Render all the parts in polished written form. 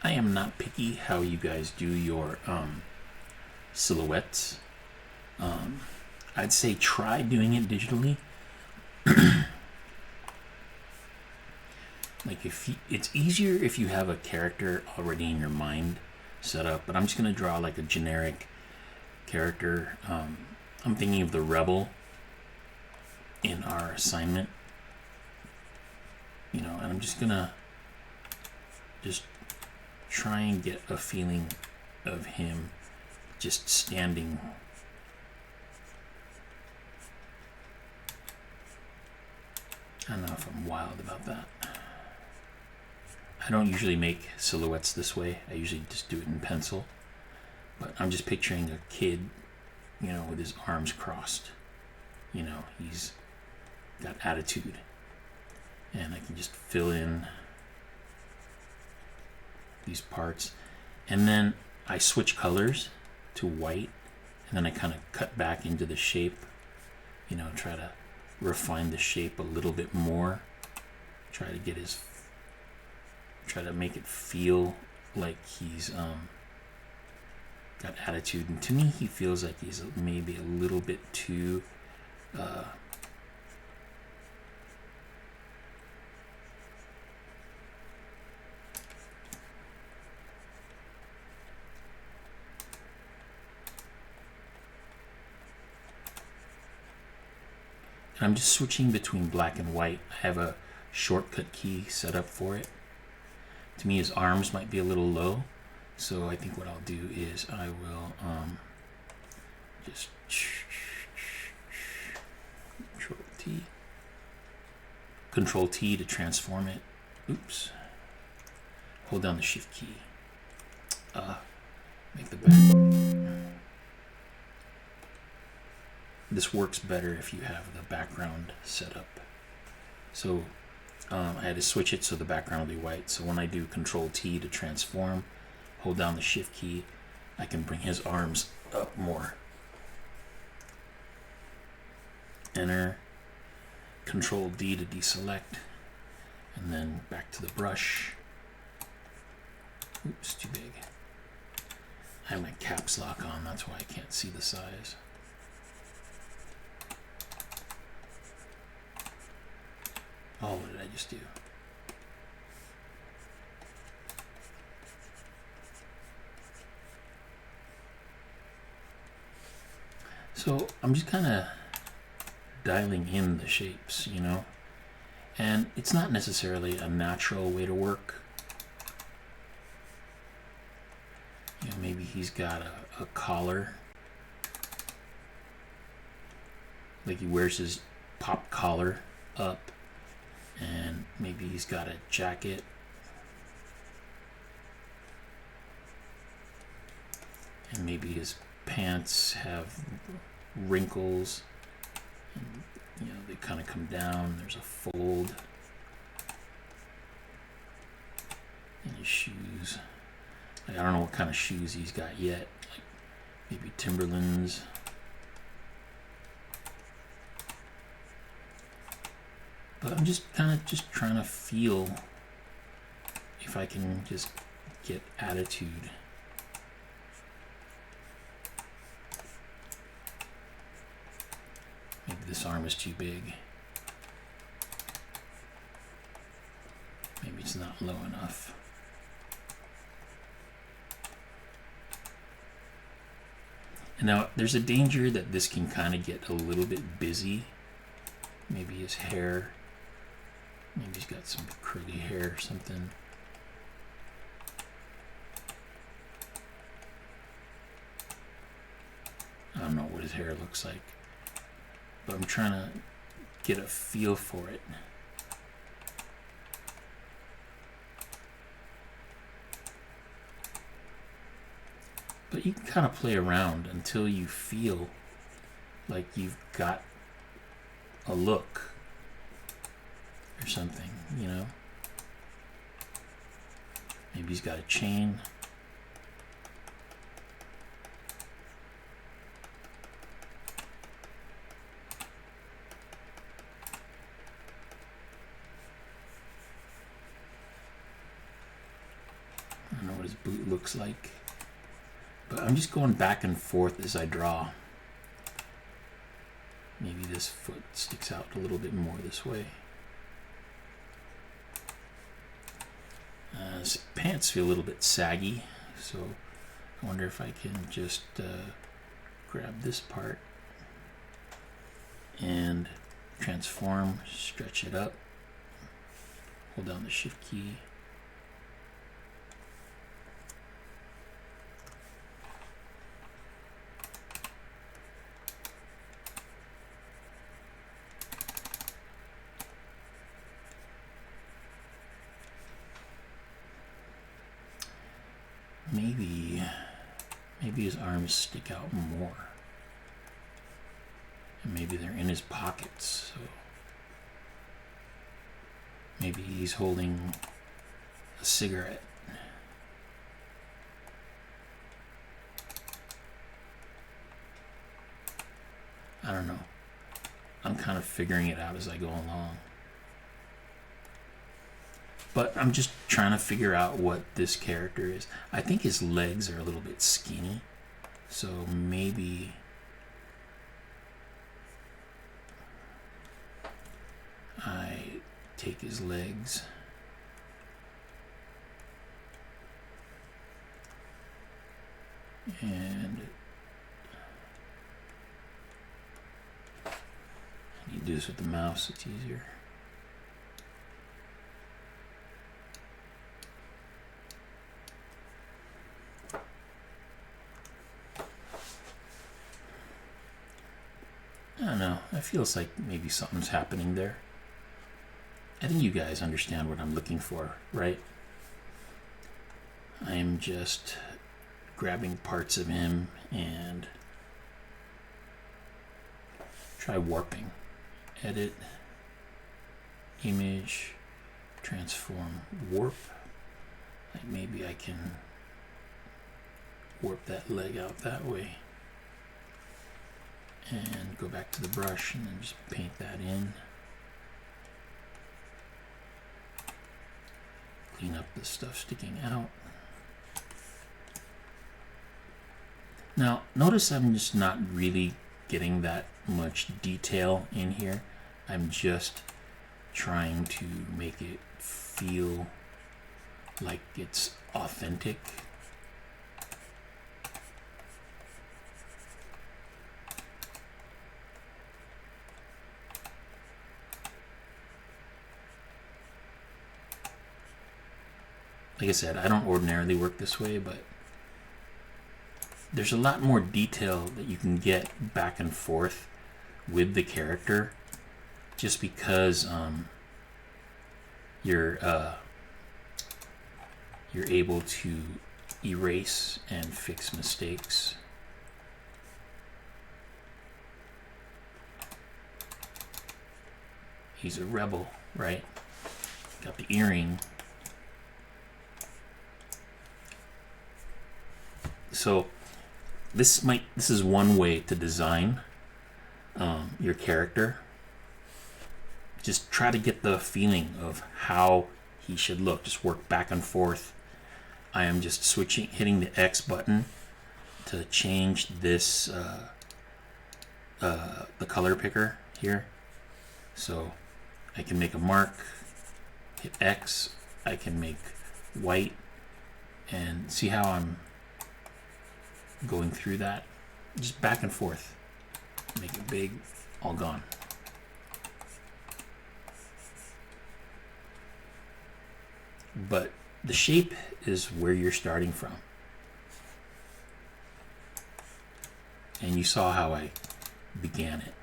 I am not picky how you guys do your silhouettes. I'd say try doing it digitally. Like it's easier if you have a character already in your mind set up, but I'm just gonna draw like a generic character. I'm thinking of the rebel in our assignment, and I'm just gonna try and get a feeling of him just standing. I don't know if I'm wild about that. I don't usually make silhouettes this way. I usually just do it in pencil. But I'm just picturing a kid, with his arms crossed. He's got attitude. And I can just fill in these parts. And then I switch colors to white. And then I kind of cut back into the shape. Try to refine the shape a little bit more. Try to make it feel like he's got attitude. And to me, he feels like he's maybe a little bit too and I'm just switching between black and white. I have a shortcut key set up for it. To me, his arms might be a little low, so I think what I'll do is I will just Control T to transform it. Oops. Hold down the Shift key. Make the back. This works better if you have the background set up. So I had to switch it so the background will be white. So when I do Control T to transform, hold down the Shift key, I can bring his arms up more. Enter, Control D to deselect, and then back to the brush. Oops, too big. I have my caps lock on, that's why I can't see the size. Oh, what did I just do? So I'm just kind of dialing in the shapes, and it's not necessarily a natural way to work. Maybe he's got a collar, like he wears his pop collar up, and maybe he's got a jacket. And maybe his pants have wrinkles, and, they kind of come down. There's a fold. And his shoes. I don't know what kind of shoes he's got yet. Like maybe Timberlands. But I'm just kind of trying to feel if I can just get attitude. Maybe this arm is too big. Maybe it's not low enough. And now there's a danger that this can kind of get a little bit busy. Maybe his hair. Maybe he's got some curly hair or something. I don't know what his hair looks like, but I'm trying to get a feel for it. But you can kind of play around until you feel like you've got a look or something, Maybe he's got a chain. I don't know what his boot looks like. But I'm just going back and forth as I draw. Maybe this foot sticks out a little bit more this way. His pants feel a little bit saggy, so I wonder if I can just grab this part and transform, stretch it up, hold down the shift key. Maybe his arms stick out more. And maybe they're in his pockets. So maybe he's holding a cigarette. I don't know. I'm kind of figuring it out as I go along. But I'm just trying to figure out what this character is. I think his legs are a little bit skinny. So maybe I take his legs and you do this with the mouse, it's easier. I don't know. It feels like maybe something's happening there. I think you guys understand what I'm looking for, right? I am just grabbing parts of him and try warping. Edit, image, transform, warp. Like maybe I can warp that leg out that way. And go back to the brush and then just paint that in. Clean up the stuff sticking out. Now, notice I'm just not really getting that much detail in here. I'm just trying to make it feel like it's authentic. Like I said, I don't ordinarily work this way, but there's a lot more detail that you can get back and forth with the character just because you're able to erase and fix mistakes. He's a rebel, right? Got the earring. So this is one way to design your character. Just try to get the feeling of how he should look. Just work back and forth. I am just hitting the X button to change this the color picker here. So I can make a mark, hit X, I can make white, and see how I'm going through that, just back and forth, make it big, all gone. But the shape is where you're starting from, and you saw how I began it.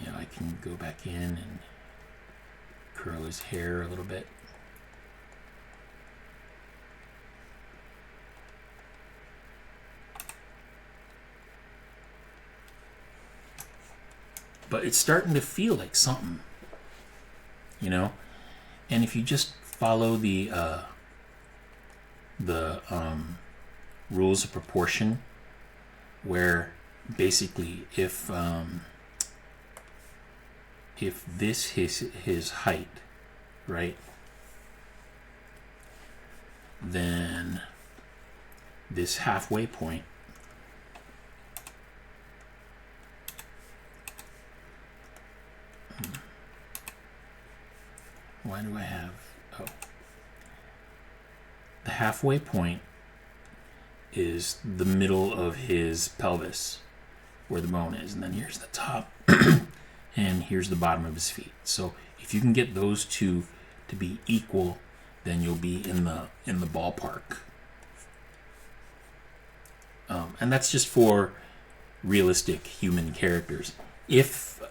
You know, I can go back in and curl his hair a little bit. But it's starting to feel like something, you know? And if you just follow the rules of proportion, where basically if if this is his height, right, then this halfway point why do I have, oh, the halfway point is the middle of his pelvis where the bone is, and then here's the top and here's the bottom of his feet. So if you can get those two to be equal, then you'll be in the ballpark. And that's just for realistic human characters. If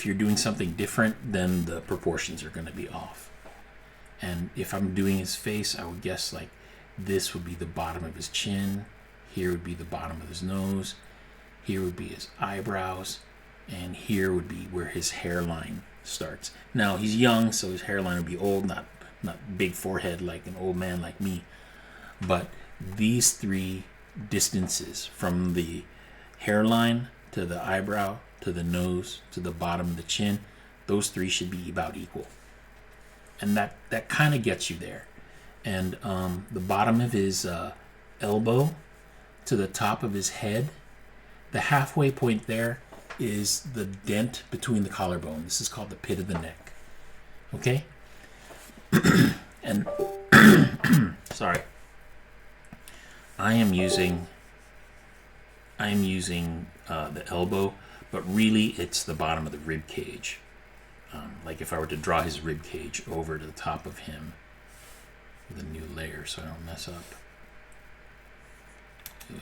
you're doing something different, then the proportions are going to be off. And if I'm doing his face, I would guess like this would be the bottom of his chin, here would be the bottom of his nose, here would be his eyebrows, and here would be where his hairline starts. Now he's young, so his hairline would be old, not big forehead like an old man like me. But these three distances from the hairline to the eyebrow to the nose to the bottom of the chin, those three should be about equal. And that kind of gets you there. And the bottom of his elbow to the top of his head, the halfway point there is the dent between the collarbone. This is called the pit of the neck. Okay? And sorry, I am using the elbow, but really it's the bottom of the rib cage. Like if I were to draw his rib cage over to the top of him with a new layer, so I don't mess up. Ugh.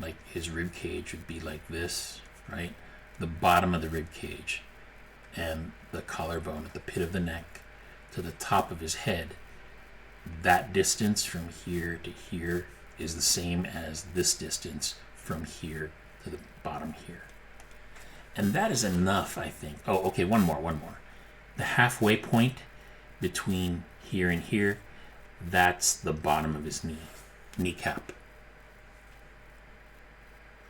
Like his rib cage would be like this, right? The bottom of the rib cage and the collarbone at the pit of the neck to the top of his head. That distance from here to here is the same as this distance from here to the bottom here. And that is enough, I think. Oh, okay, one more. The halfway point between here and here, that's the bottom of his kneecap.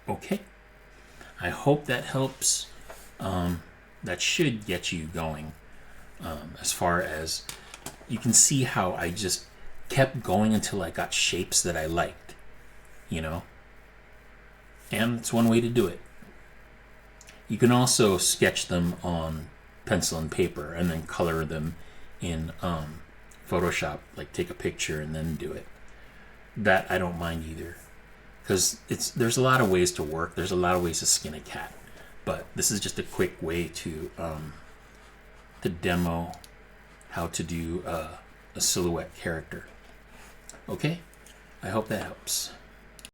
Okay. I hope that helps. That should get you going. As far as you can see how I just kept going until I got shapes that I liked, you know? And it's one way to do it. You can also sketch them on pencil and paper and then color them in Photoshop, like take a picture and then do it. That I don't mind either, because there's a lot of ways to work. There's a lot of ways to skin a cat, but this is just a quick way to demo how to do a silhouette character. Okay, I hope that helps.